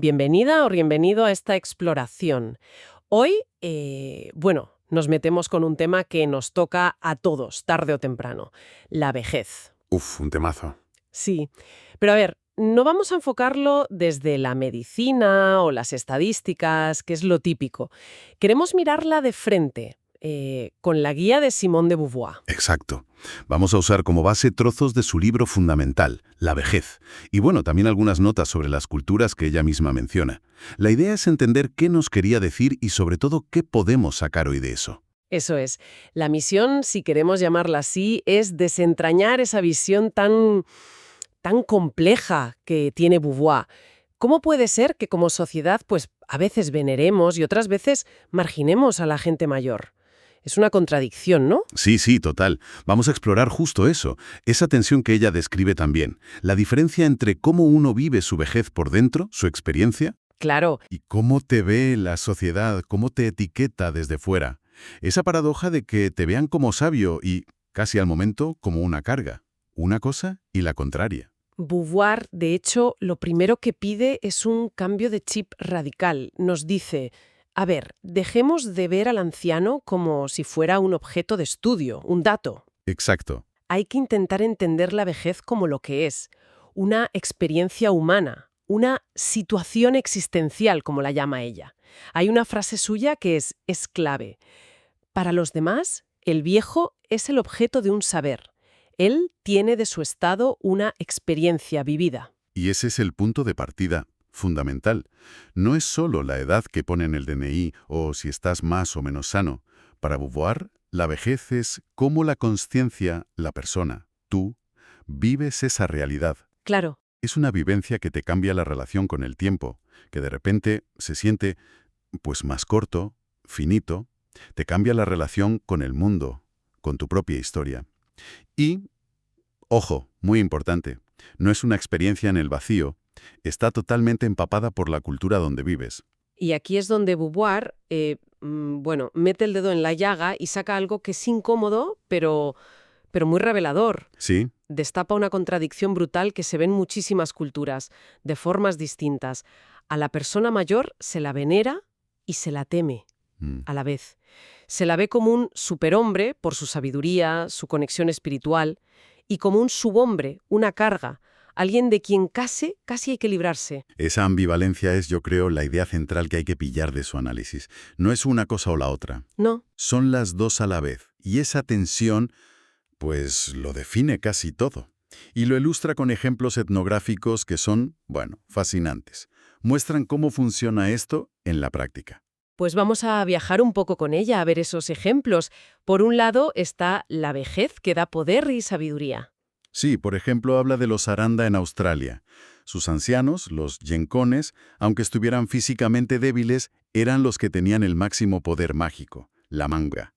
Bienvenida o bienvenido a esta exploración. Hoy, nos metemos con un tema que nos toca a todos, tarde o temprano, la vejez. Uf, un temazo. Sí, pero a ver, no vamos a enfocarlo desde la medicina o las estadísticas, que es lo típico. Queremos mirarla de frente, con la guía de Simone de Beauvoir. Exacto. Vamos a usar como base trozos de su libro fundamental, La vejez. Y bueno, también algunas notas sobre las culturas que ella misma menciona. La idea es entender qué nos quería decir y sobre todo qué podemos sacar hoy de eso. Eso es. La misión, si queremos llamarla así, es desentrañar esa visión tan compleja que tiene Beauvoir. ¿Cómo puede ser que como sociedad, pues a veces veneremos y otras veces marginemos a la gente mayor? Es una contradicción, ¿no? Sí, total. Vamos a explorar justo eso, esa tensión que ella describe también, la diferencia entre cómo uno vive su vejez por dentro, su experiencia, Claro, y cómo te ve la sociedad, cómo te etiqueta desde fuera. Esa paradoja de que te vean como sabio y, casi al momento, como una carga. Una cosa y la contraria. Beauvoir, de hecho, lo primero que pide es un cambio de chip radical. Nos dice, a ver, dejemos de ver al anciano como si fuera un objeto de estudio, un dato. Exacto. Hay que intentar entender la vejez como lo que es, una experiencia humana, una situación existencial, como la llama ella. Hay una frase suya que es clave. Para los demás, el viejo es el objeto de un saber. Él tiene de su estado una experiencia vivida. Y ese es el punto de partida fundamental. No es solo la edad que pone en el DNI o si estás más o menos sano. Para Beauvoir, la vejez es cómo la consciencia, la persona, tú, vives esa realidad. Claro, Es una vivencia que te cambia la relación con el tiempo, que de repente se siente, pues, más corto, finito, te cambia la relación con el mundo, con tu propia historia. Y, ojo, muy importante, no es una experiencia en el vacío, está totalmente empapada por la cultura donde vives. y aquí es donde Beauvoir, mete el dedo en la llaga y saca algo que es incómodo, pero muy revelador. ¿Sí? Destapa una contradicción brutal que se ve en muchísimas culturas, de formas distintas. A la persona mayor se la venera y se la teme Mm. a la vez. Se la ve como un superhombre por su sabiduría, su conexión espiritual, y como un subhombre, una carga, alguien de quien casi hay que librarse. Esa ambivalencia es, yo creo, la idea central que hay que pillar de su análisis. No es una cosa o la otra. No, Son las dos a la vez. Y esa tensión, pues, lo define casi todo. Y lo ilustra con ejemplos etnográficos que son, bueno, fascinantes. Muestran cómo funciona esto en la práctica. pues vamos a viajar un poco con ella a ver esos ejemplos. Por un lado está la vejez que da poder y sabiduría. Sí, por ejemplo, habla de los Aranda en Australia. Sus ancianos, los yencones, aunque estuvieran físicamente débiles, eran los que tenían el máximo poder mágico, la manga.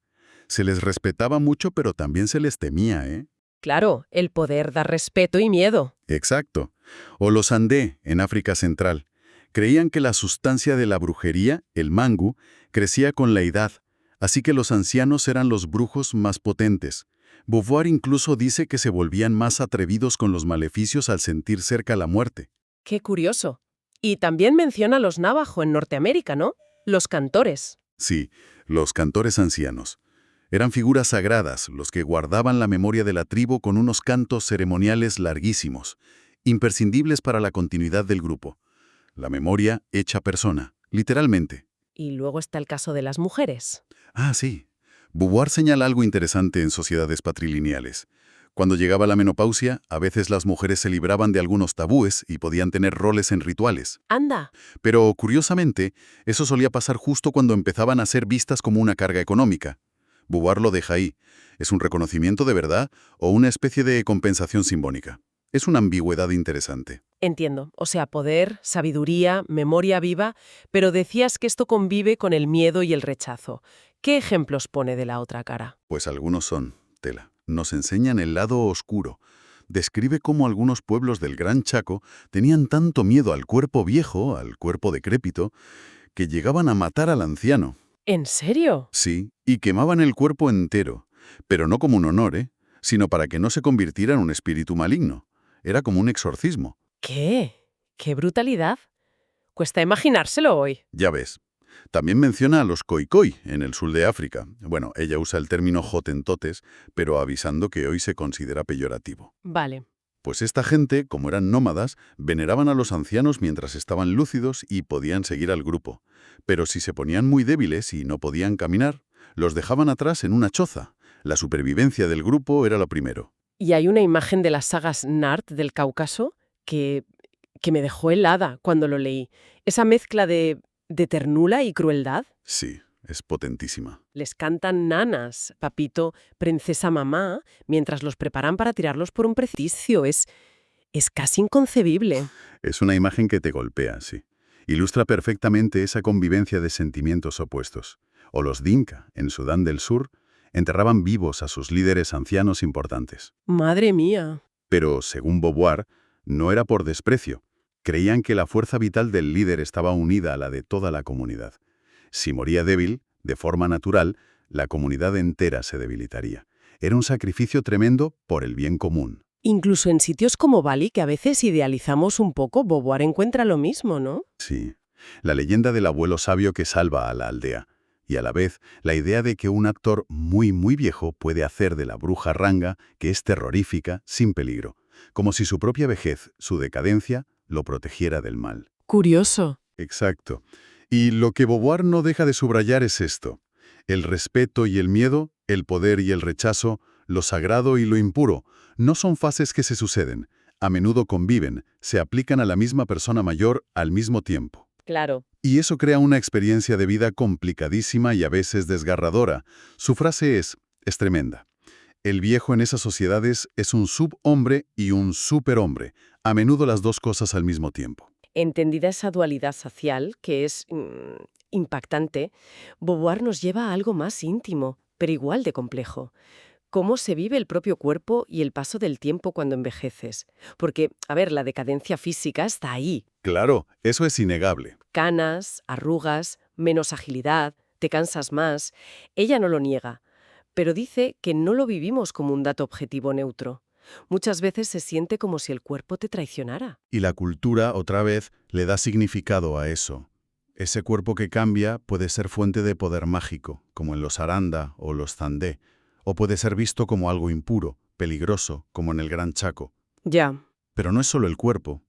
Se les respetaba mucho, pero también se les temía, ¿eh? Claro, el poder da respeto y miedo. Exacto. O los Andé, en África Central. Creían que la sustancia de la brujería, el mangu, crecía con la edad, así que los ancianos eran los brujos más potentes. Beauvoir incluso dice que se volvían más atrevidos con los maleficios al sentir cerca la muerte. Qué curioso. Y también menciona a los navajo en Norteamérica, ¿no? Los cantores. Sí, los cantores ancianos. Eran figuras sagradas, los que guardaban la memoria de la tribu con unos cantos ceremoniales larguísimos, imprescindibles para la continuidad del grupo. La memoria hecha persona, literalmente. Y luego está el caso de las mujeres. Ah, sí. Beauvoir señala algo interesante en sociedades patrilineales. Cuando llegaba la menopausia, a veces las mujeres se libraban de algunos tabúes y podían tener roles en rituales. Anda. Pero, curiosamente, eso solía pasar justo cuando empezaban a ser vistas como una carga económica. Beauvoir lo deja ahí. ¿Es un reconocimiento de verdad o una especie de compensación simbólica? Es una ambigüedad interesante. Entiendo. O sea, poder, sabiduría, memoria viva, pero decías que esto convive con el miedo y el rechazo. ¿Qué ejemplos pone de la otra cara? Pues algunos son, tela. Nos enseñan el lado oscuro. Describe cómo algunos pueblos del Gran Chaco tenían tanto miedo al cuerpo viejo, al cuerpo decrépito, que llegaban a matar al anciano. ¿En serio? Sí, y quemaban el cuerpo entero, pero no como un honor, sino para que no se convirtiera en un espíritu maligno. Era como un exorcismo. ¿Qué? ¡Qué brutalidad! Cuesta imaginárselo hoy. Ya ves. También menciona a los khoikhoi en el sur de África. Bueno, ella usa el término hotentotes, pero avisando que hoy se considera peyorativo. Vale. Pues esta gente, como eran nómadas, veneraban a los ancianos mientras estaban lúcidos y podían seguir al grupo. Pero si se ponían muy débiles y no podían caminar, los dejaban atrás en una choza. La supervivencia del grupo era lo primero. Y hay una imagen de las sagas Nart del Cáucaso que me dejó helada cuando lo leí. Esa mezcla de ternura y crueldad. Sí, es potentísima. Les cantan nanas, papito, princesa mamá, mientras los preparan para tirarlos por un precipicio. Es casi inconcebible. Es una imagen que te golpea, sí. Ilustra perfectamente esa convivencia de sentimientos opuestos. O los Dinka, en Sudán del Sur, enterraban vivos a sus líderes ancianos importantes. Madre mía. Pero, según Beauvoir, no era por desprecio. Creían que la fuerza vital del líder estaba unida a la de toda la comunidad. Si moría débil, de forma natural, la comunidad entera se debilitaría. Era un sacrificio tremendo por el bien común. Incluso en sitios como Bali, que a veces idealizamos un poco, Beauvoir encuentra lo mismo, ¿no? Sí, la leyenda del abuelo sabio que salva a la aldea. Y a la vez, la idea de que un actor muy viejo puede hacer de la bruja Ranga, que es terrorífica, sin peligro. Como si su propia vejez, su decadencia, lo protegiera del mal. Curioso. Exacto. Y lo que Beauvoir no deja de subrayar es esto. El respeto y el miedo, el poder y el rechazo, lo sagrado y lo impuro, no son fases que se suceden. A menudo conviven, se aplican a la misma persona mayor al mismo tiempo. Claro. Y eso crea una experiencia de vida complicadísima y a veces desgarradora. Su frase es tremenda. El viejo en esas sociedades es un subhombre y un superhombre, a menudo las dos cosas al mismo tiempo. Entendida esa dualidad social, que es impactante, Beauvoir nos lleva a algo más íntimo, pero igual de complejo. Cómo se vive el propio cuerpo y el paso del tiempo cuando envejeces. Porque, a ver, la decadencia física está ahí. Claro, eso es innegable. Canas, arrugas, menos agilidad, te cansas más. Ella no lo niega, pero dice que no lo vivimos como un dato objetivo neutro. Muchas veces se siente como si el cuerpo te traicionara. Y la cultura, otra vez, le da significado a eso. Ese cuerpo que cambia puede ser fuente de poder mágico, como en los Aranda o los Zandé, o puede ser visto como algo impuro, peligroso, como en el Gran Chaco. Ya. Pero no es solo el cuerpo.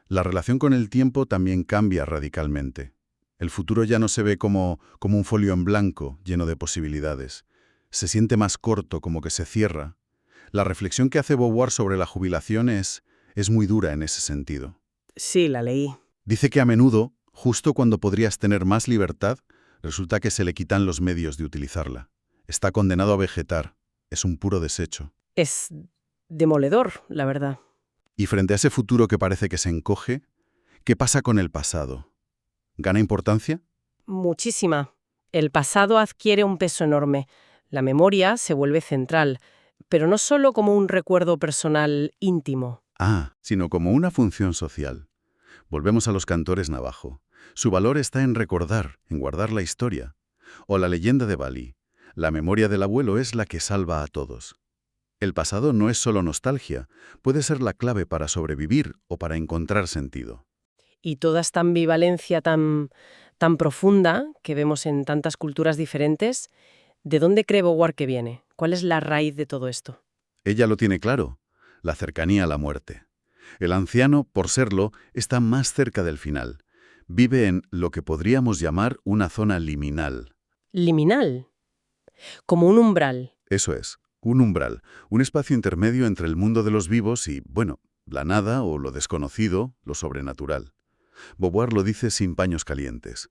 La relación con el tiempo también cambia radicalmente. El futuro ya no se ve como un folio en blanco, lleno de posibilidades. Se siente más corto, como que se cierra. La reflexión que hace Beauvoir sobre la jubilación es muy dura en ese sentido. Sí, la leí. Dice que a menudo, justo cuando podrías tener más libertad, resulta que se le quitan los medios de utilizarla. Está condenado a vegetar. Es un puro desecho. Es demoledor, la verdad. Y frente a ese futuro que parece que se encoge, ¿qué pasa con el pasado? ¿Gana importancia? Muchísima. El pasado adquiere un peso enorme. La memoria se vuelve central, pero no solo como un recuerdo personal íntimo. Sino como una función social. Volvemos a los cantores navajo. Su valor está en recordar, en guardar la historia. O la leyenda de Bali. La memoria del abuelo es la que salva a todos. El pasado no es solo nostalgia, puede ser la clave para sobrevivir o para encontrar sentido. Y toda esta ambivalencia tan profunda que vemos en tantas culturas diferentes, ¿de dónde cree Beauvoir que viene? ¿Cuál es la raíz de todo esto? Ella lo tiene claro, la cercanía a la muerte. El anciano, por serlo, está más cerca del final. Vive en lo que podríamos llamar una zona liminal. Liminal. Como un umbral. Eso es, un umbral, un espacio intermedio entre el mundo de los vivos y, la nada o lo desconocido, lo sobrenatural. Beauvoir lo dice sin paños calientes.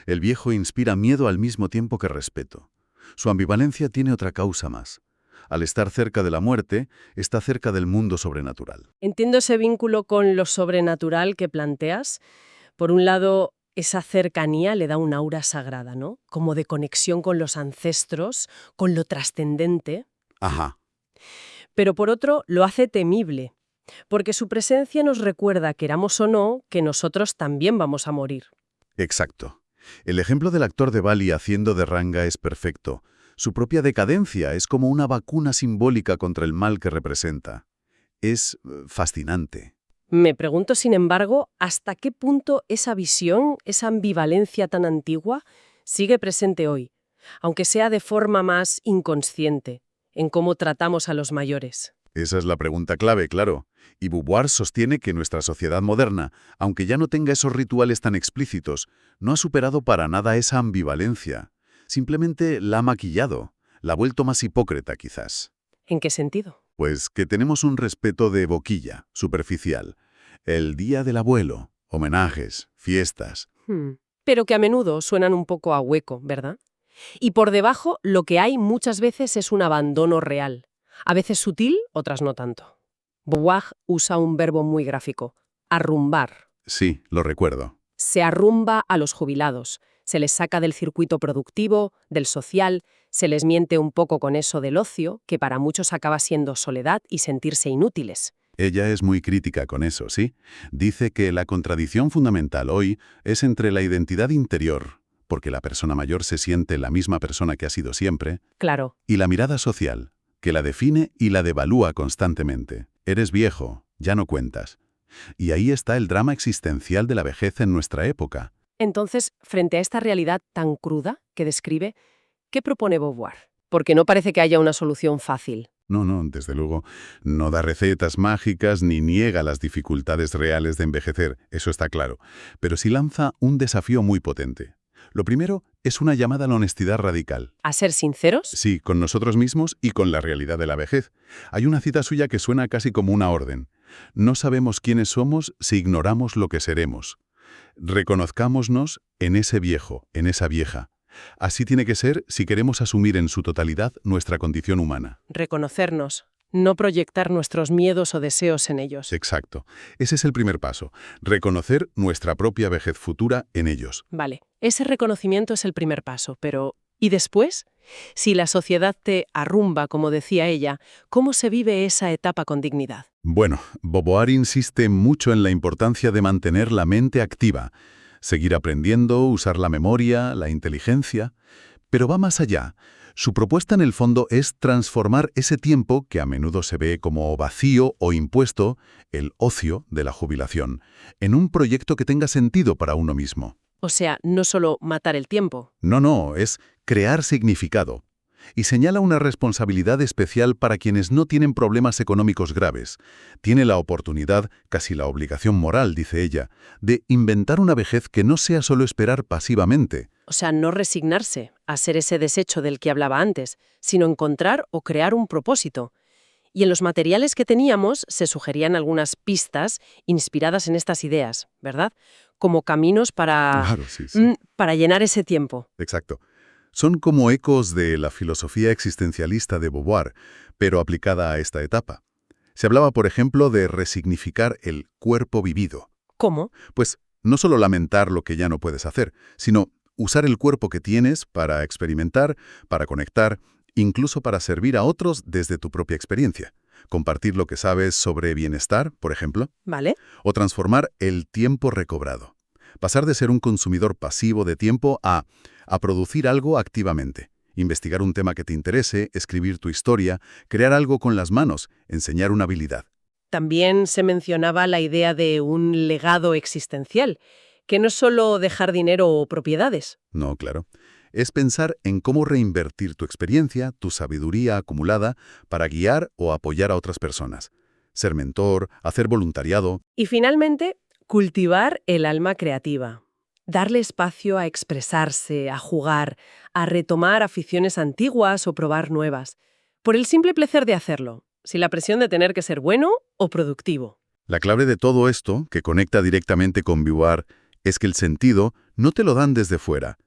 El viejo inspira miedo al mismo tiempo que respeto. Su ambivalencia tiene otra causa más. Al estar cerca de la muerte, está cerca del mundo sobrenatural. Entiendo ese vínculo con lo sobrenatural que planteas. Por un lado, esa cercanía le da un aura sagrada, ¿no? Como de conexión con los ancestros, con lo trascendente. Ajá. Pero por otro, lo hace temible, porque su presencia nos recuerda, queramos o no, que nosotros también vamos a morir. Exacto. El ejemplo del actor de Bali haciendo de Ranga es perfecto. Su propia decadencia es como una vacuna simbólica contra el mal que representa. Es fascinante. Me pregunto, sin embargo, hasta qué punto esa visión, esa ambivalencia tan antigua, sigue presente hoy, aunque sea de forma más inconsciente, en cómo tratamos a los mayores. Esa es la pregunta clave, claro. Y Beauvoir sostiene que nuestra sociedad moderna, aunque ya no tenga esos rituales tan explícitos, no ha superado para nada esa ambivalencia. Simplemente la ha maquillado, la ha vuelto más hipócrita quizás. ¿En qué sentido? Pues que tenemos un respeto de boquilla, superficial. El Día del Abuelo, homenajes, fiestas. Pero que a menudo suenan un poco a hueco, ¿verdad? Y por debajo lo que hay muchas veces es un abandono real. A veces sutil, otras no tanto. Beauvoir usa un verbo muy gráfico, arrumbar. Sí, lo recuerdo. Se arrumba a los jubilados, se les saca del circuito productivo, del social, se les miente un poco con eso del ocio, que para muchos acaba siendo soledad y sentirse inútiles. Ella es muy crítica con eso, ¿sí? Dice que la contradicción fundamental hoy es entre la identidad interior, porque la persona mayor se siente la misma persona que ha sido siempre, Claro. y la mirada social, que la define y la devalúa constantemente. Eres viejo, ya no cuentas. Y ahí está el drama existencial de la vejez en nuestra época. Entonces, frente a esta realidad tan cruda que describe, ¿qué propone Beauvoir? Porque no parece que haya una solución fácil. No, desde luego, no da recetas mágicas ni niega las dificultades reales de envejecer, eso está claro, pero sí lanza un desafío muy potente. Lo primero es una llamada a la honestidad radical. ¿A ser sinceros? Sí, con nosotros mismos y con la realidad de la vejez. Hay una cita suya que suena casi como una orden. No sabemos quiénes somos si ignoramos lo que seremos. Reconozcámonos en ese viejo, en esa vieja. Así tiene que ser si queremos asumir en su totalidad nuestra condición humana. Reconocernos, no proyectar nuestros miedos o deseos en ellos. Exacto. Ese es el primer paso. Reconocer nuestra propia vejez futura en ellos. Vale, ese reconocimiento es el primer paso, pero ¿y después? Si la sociedad te arrumba, como decía ella, ¿cómo se vive esa etapa con dignidad? Bueno, Beauvoir insiste mucho en la importancia de mantener la mente activa, seguir aprendiendo, usar la memoria, la inteligencia, pero va más allá. Su propuesta en el fondo es transformar ese tiempo que a menudo se ve como vacío o impuesto, el ocio de la jubilación, en un proyecto que tenga sentido para uno mismo. O sea, no solo matar el tiempo. No, es crear significado. Y señala una responsabilidad especial para quienes no tienen problemas económicos graves. Tiene la oportunidad, casi la obligación moral, dice ella, de inventar una vejez que no sea solo esperar pasivamente. O sea, no resignarse a ser ese desecho del que hablaba antes, sino encontrar o crear un propósito. Y en los materiales que teníamos se sugerían algunas pistas inspiradas en estas ideas, ¿verdad? Como caminos Claro, sí. para llenar ese tiempo. Exacto. Son como ecos de la filosofía existencialista de Beauvoir, pero aplicada a esta etapa. Se hablaba, por ejemplo, de resignificar el cuerpo vivido. ¿Cómo? Pues no solo lamentar lo que ya no puedes hacer, sino usar el cuerpo que tienes para experimentar, para conectar, incluso para servir a otros desde tu propia experiencia. Compartir lo que sabes sobre bienestar, por ejemplo, ¿Vale? o transformar el tiempo recobrado. Pasar de ser un consumidor pasivo de tiempo a producir algo activamente. Investigar un tema que te interese, escribir tu historia, crear algo con las manos, enseñar una habilidad. También se mencionaba la idea de un legado existencial, que no es solo dejar dinero o propiedades. No, claro. Es pensar en cómo reinvertir tu experiencia, tu sabiduría acumulada, para guiar o apoyar a otras personas. Ser mentor, hacer voluntariado. Y finalmente, cultivar el alma creativa. Darle espacio a expresarse, a jugar, a retomar aficiones antiguas o probar nuevas. Por el simple placer de hacerlo, sin la presión de tener que ser bueno o productivo. La clave de todo esto, que conecta directamente con Beauvoir, es que el sentido no te lo dan desde fuera.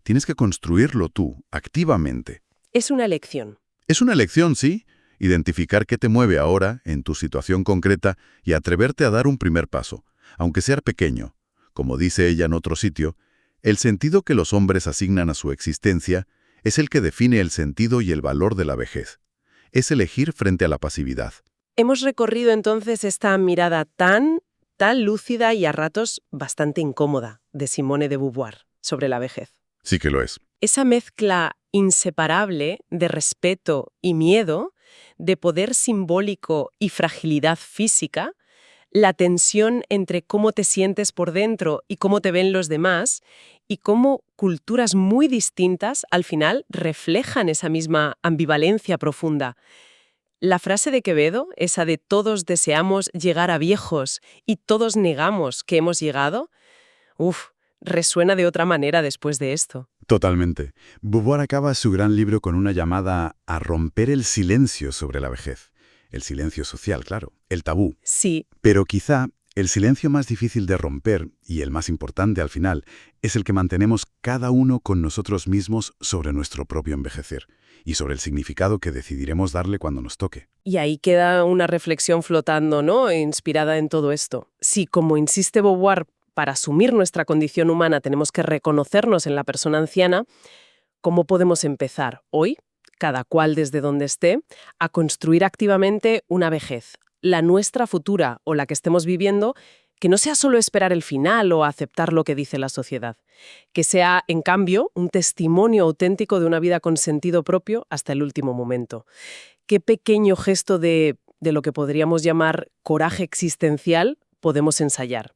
Tienes que construirlo tú, activamente. Es una elección. Es una elección, sí. Identificar qué te mueve ahora, en tu situación concreta, y atreverte a dar un primer paso, aunque sea pequeño. Como dice ella en otro sitio, el sentido que los hombres asignan a su existencia es el que define el sentido y el valor de la vejez. Es elegir frente a la pasividad. Hemos recorrido entonces esta mirada tan lúcida y a ratos bastante incómoda de Simone de Beauvoir sobre la vejez. Sí que lo es. Esa mezcla inseparable de respeto y miedo, de poder simbólico y fragilidad física, La tensión entre cómo te sientes por dentro y cómo te ven los demás, y cómo culturas muy distintas al final reflejan esa misma ambivalencia profunda. La frase de Quevedo, esa de todos deseamos llegar a viejos y todos negamos que hemos llegado, resuena de otra manera después de esto. Totalmente. Beauvoir acaba su gran libro con una llamada a romper el silencio sobre la vejez. El silencio social, claro, el tabú. Sí, Pero quizá el silencio más difícil de romper, y el más importante al final, es el que mantenemos cada uno con nosotros mismos sobre nuestro propio envejecer y sobre el significado que decidiremos darle cuando nos toque. y ahí queda una reflexión flotando, ¿no? Inspirada en todo esto. Si, como insiste Beauvoir, para asumir nuestra condición humana tenemos que reconocernos en la persona anciana, ¿cómo podemos empezar hoy, cada cual desde donde esté, a construir activamente una vejez, la nuestra futura o la que estemos viviendo, que no sea solo esperar el final o aceptar lo que dice la sociedad, que sea, en cambio, un testimonio auténtico de una vida con sentido propio hasta el último momento? ¿Qué pequeño gesto de lo que podríamos llamar coraje existencial podemos ensayar?